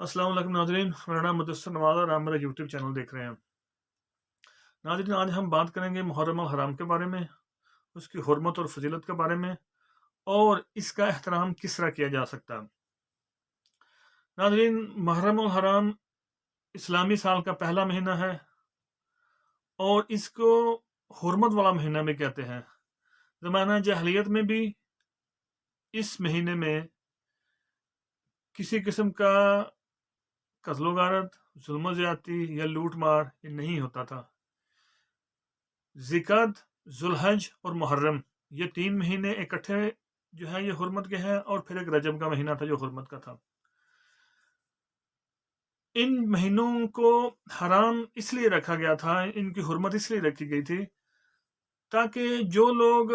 अस्सलाम वालेकुम नाजरीन, मेरा नाम मुदस्सिर नवाज़ और आप मेरा यूट्यूब चैनल देख रहे हैं। नाजरीन, आज हम बात करेंगे मुहर्रम अल हराम के बारे में, उसकी हुर्मत और फजीलत के बारे में और इसका एहतराम किस तरह किया जा सकता है। नाजरीन, मुहर्रम अल हराम इस्लामी साल का पहला महीना है और इसको हुर्मत वाला महीना भी कहते हैं। ज़माना जहलियत में भी इस महीने में किसी किस्म का कत्लो गारत, जुल्म ज़्यादती या लूट मार ये नहीं होता था। ज़िक़अत, ज़ुल्हज और मुहर्रम ये 3 महीने इकट्ठे जो है ये हुर्मत के हैं और फिर एक रजब का महीना था जो हुर्मत का था। इन महीनों को हराम इसलिए रखा गया था, इनकी हुर्मत इसलिए रखी गई थी ताकि जो लोग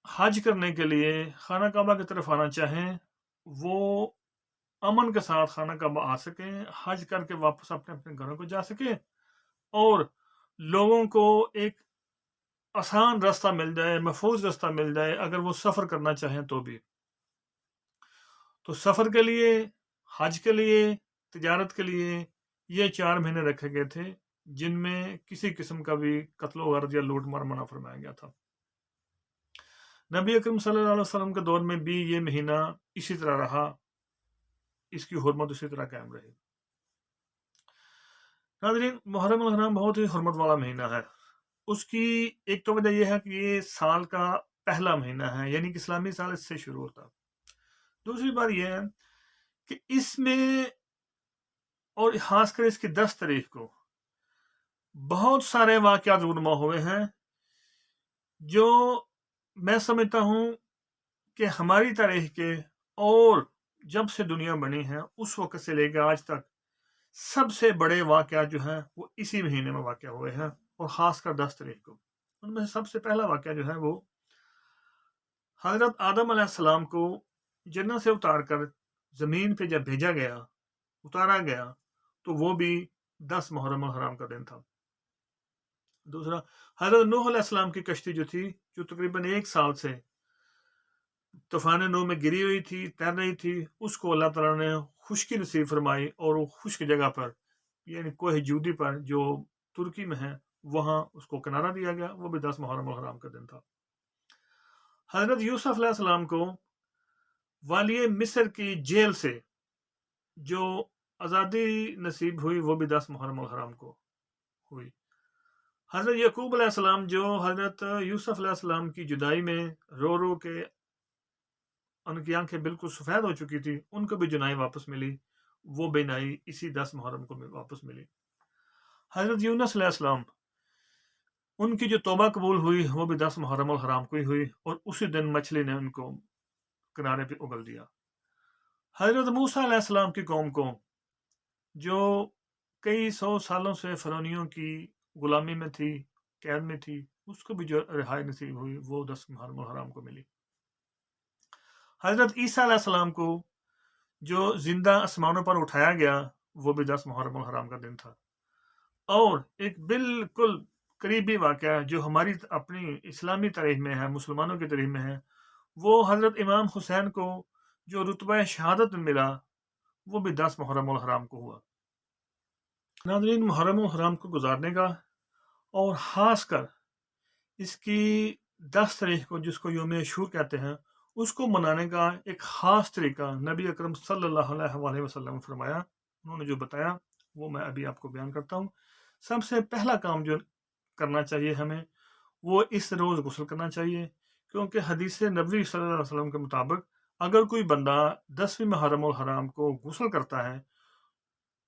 हज करने के लिए खाना काबा की तरफ आना चाहें वो अमन के साथ खाना काबा आ सकें, हज करके वापस अपने अपने घरों को जा सकें और लोगों को एक आसान रास्ता मिल जाए, महफूज रास्ता मिल जाए अगर वो सफ़र करना चाहें तो भी। तो सफ़र के लिए, हज के लिए, तिजारत के लिए ये 4 महीने रखे गए थे जिनमें किसी किस्म का भी कत्लो गारत या लूट मार मना फरमाया गया था। नबी अकरम सल्लल्लाहु अलैहि वसल्लम के दौर में भी ये महीना इसी तरह रहा, इसकी हुर्मत उसी तरह कायम रही। नाज़रीन, मुहर्रम अल हराम बहुत ही हुर्मत वाला महीना है। उसकी एक तो वजह यह है कि ये साल का पहला महीना है, यानी कि इस्लामी साल इससे शुरू होता है। दूसरी बात यह है कि इसमें और खासकर इसकी 10 तारीख को बहुत सारे वाक़यात रूनुमा हुए हैं जो मैं समझता हूँ कि हमारी तारीख के और जब से दुनिया बनी है उस वक्त से लेकर आज तक सबसे बड़े वाक़यात जो हैं वो इसी महीने में वाक़या हुए हैं और ख़ासकर 10 तारीख को। उनमें से सबसे पहला वाक़या जो है वो हज़रत आदम अलैहिस्सलाम को जन्नत से उतार कर ज़मीन पे जब भेजा गया, उतारा गया, तो वो भी 10 मुहर्रम अल हराम का दिन था। दूसरा, हज़रत नूह अलैहिस्सलाम की कश्ती जो थी, जो तकरीबन 1 साल से तूफ़ान नूह में गिरी हुई थी, तैर रही थी, उसको अल्लाह ताला ने खुश्की नसीब फरमाई और वो खुश्क जगह पर यानी कोह जूदी पर जो तुर्की में है वहाँ उसको किनारा दिया गया, वो भी 10 मुहर्रम अल हराम का दिन था। हज़रत यूसुफ अलैहिस्सलाम को वालिय मिस्र की जेल से जो आज़ादी नसीब हुई वो भी 10 मुहर्रम अल हराम को हुई। हज़रत यकूब अलैहिस्सलाम जो हज़रत यूसुफ अलैहिस्सलाम की जुदाई में रो रो के उनकी आंखें बिल्कुल सफ़ेद हो चुकी थी, उनको भी जुनाई वापस मिली, वो बिनाई इसी 10 मुहर्रम को वापस मिली। हज़रत यूनुस अलैहिस्सलाम उनकी जो तौबा कबूल हुई वो भी 10 मुहर्रम अल हराम को ही हुई और उसी दिन मछली ने उनको किनारे पे उगल दिया। हज़रत मूसा अलैहिस्सलाम की कौम को जो कई 100 सालों से फ़िरौनियों की गुलामी में थी, कैद में थी, उसको भी जो रिहाई नसीब हुई वो 10 मुहर्रम अल हराम को मिली। हज़रत ईसा अलैहिस्सलाम को जो जिंदा आसमानों पर उठाया गया वो भी 10 मुहर्रम अल हराम का दिन था। और एक बिल्कुल करीबी वाक़या जो हमारी अपनी इस्लामी तारीख में है, मुसलमानों की तारीख में है, वो हज़रत इमाम हुसैन को जो रुतबा शहादत मिला वो भी 10 मुहर्रम अल हराम को हुआ। नाज़रीन, मुहर्रम अल हराम को गुजारने का और ख़ासकर इसकी 10 तारीख को जिसको यौम अशूर कहते हैं उसको मनाने का एक ख़ास तरीका नबी अकरम सल्लल्लाहु अलैहि वसल्लम ने फरमाया। उन्होंने जो बताया वो मैं अभी आपको बयान करता हूँ। सबसे पहला काम जो करना चाहिए हमें वो इस रोज़ गुस्ल करना चाहिए, क्योंकि हदीस नबवी सल्लल्लाहु अलैहि वसल्लम के मुताबिक अगर कोई बंदा 10वीं मुहर्रम अल हराम को गुस्ल करता है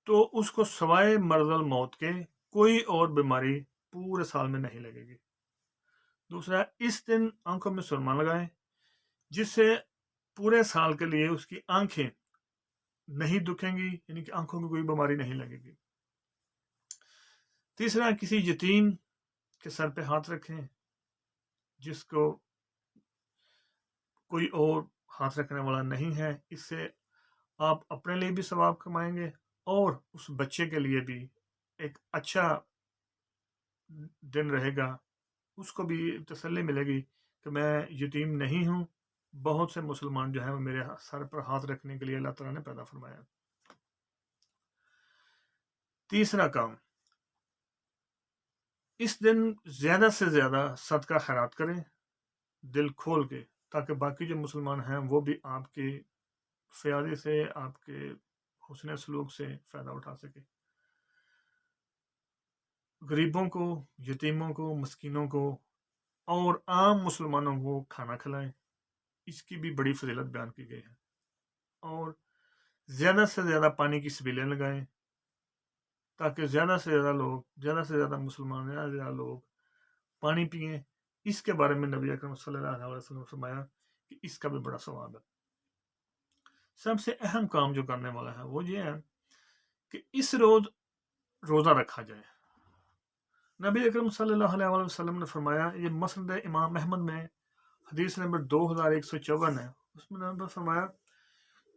तो उसको सवाए मर्ज़ल मौत के कोई और बीमारी पूरे साल में नहीं लगेगी। दूसरा, इस दिन आंखों में सुरमा लगाएं जिससे पूरे साल के लिए उसकी आंखें नहीं दुखेंगी, यानी कि आंखों में कोई बीमारी नहीं लगेगी। तीसरा, किसी यतीम के सर पे हाथ रखें जिसको कोई और हाथ रखने वाला नहीं है। इससे आप अपने लिए भी सवाब कमाएंगे और उस बच्चे के लिए भी एक अच्छा दिन रहेगा, उसको भी तसल्ली मिलेगी कि मैं यतीम नहीं हूँ। बहुत से मुसलमान जो है वो मेरे सर पर हाथ रखने के लिए अल्लाह ताला ने पैदा फरमाया। تیسرا کام، اس دن زیادہ سے زیادہ صدقہ خیرات کریں دل کھول کے، تاکہ باقی جو مسلمان ہیں وہ بھی آپ کے فیاضی سے، آپ کے حسن سلوک سے فائدہ اٹھا سکے۔ غریبوں کو، یتیموں کو، مسکینوں کو اور عام مسلمانوں کو کھانا کھلائیں، اس کی بھی بڑی فضیلت بیان کی گئی ہے۔ اور زیادہ سے زیادہ پانی کی سبیلیں لگائیں، تاکہ زیادہ سے زیادہ مسلمان، زیادہ سے زیادہ لوگ پانی پئیں۔ اس کے بارے میں نبی اکرم صلی اللہ علیہ وسلم نے فرمایا کہ اس کا بھی بڑا ثواب ہے۔ سب سے اہم کام جو کرنے والا ہے وہ یہ ہے کہ اس روز روزہ رکھا جائے۔ نبی اکرم صلی اللہ علیہ وسلم نے فرمایا، یہ مسند امام احمد میں حدیث نمبر 2154 ہے، اس میں نے فرمایا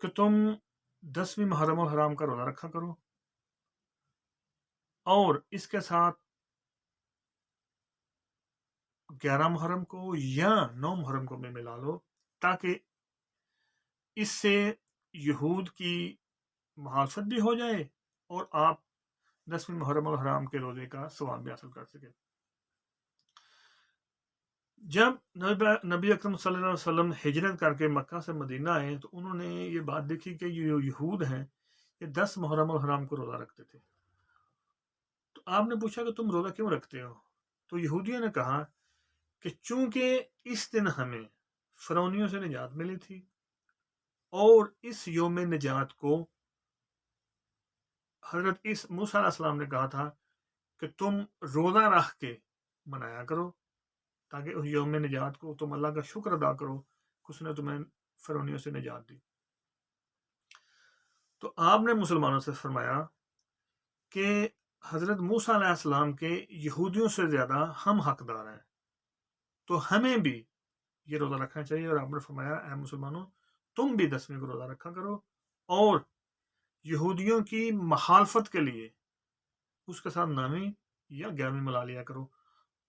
کہ تم 10ویں محرم الحرام کا روزہ رکھا کرو، اور اس کے ساتھ 11 محرم کو یا 9 محرم کو بھی ملا لو، تاکہ اس سے یہود کی مخالفت بھی ہو جائے اور آپ 10ویں محرم الحرام کے روزے کا ثواب بھی حاصل کر سکے۔ جب نبی اکرم صلی اللہ علیہ وسلم ہجرت کر کے مکہ سے مدینہ آئے تو انہوں نے یہ بات دیکھی کہ یہ یہود ہیں، یہ 10 محرم الحرام کو روزہ رکھتے تھے۔ تو آپ نے پوچھا کہ تم روزہ کیوں رکھتے ہو؟ تو یہودیوں نے کہا کہ چونکہ اس دن ہمیں فرعونیوں سے نجات ملی تھی، اور اس یوم نجات کو حضرت موسیٰ علیہ السلام نے کہا تھا کہ تم روزہ رکھ کے منایا کرو، تاکہ اس یوم نجات کو تم اللہ کا شکر ادا کرو کہ اس نے تمہیں فرعونیوں سے نجات دی۔ تو آپ نے مسلمانوں سے فرمایا کہ حضرت موسیٰ علیہ السلام کے یہودیوں سے زیادہ ہم حقدار ہیں، تو ہمیں بھی یہ روزہ رکھنا چاہیے۔ اور آپ نے فرمایا، اے مسلمانوں، تم بھی 10ویں کو روزہ رکھا کرو، اور یہودیوں کی مخالفت کے لیے اس کے ساتھ 9ویں یا 11ویں ملا لیا کرو،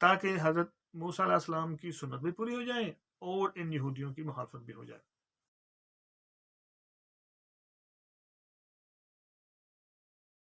تاکہ حضرت موسیٰ علیہ السلام کی سنت بھی پوری ہو جائے اور ان یہودیوں کی مخالفت بھی ہو جائے۔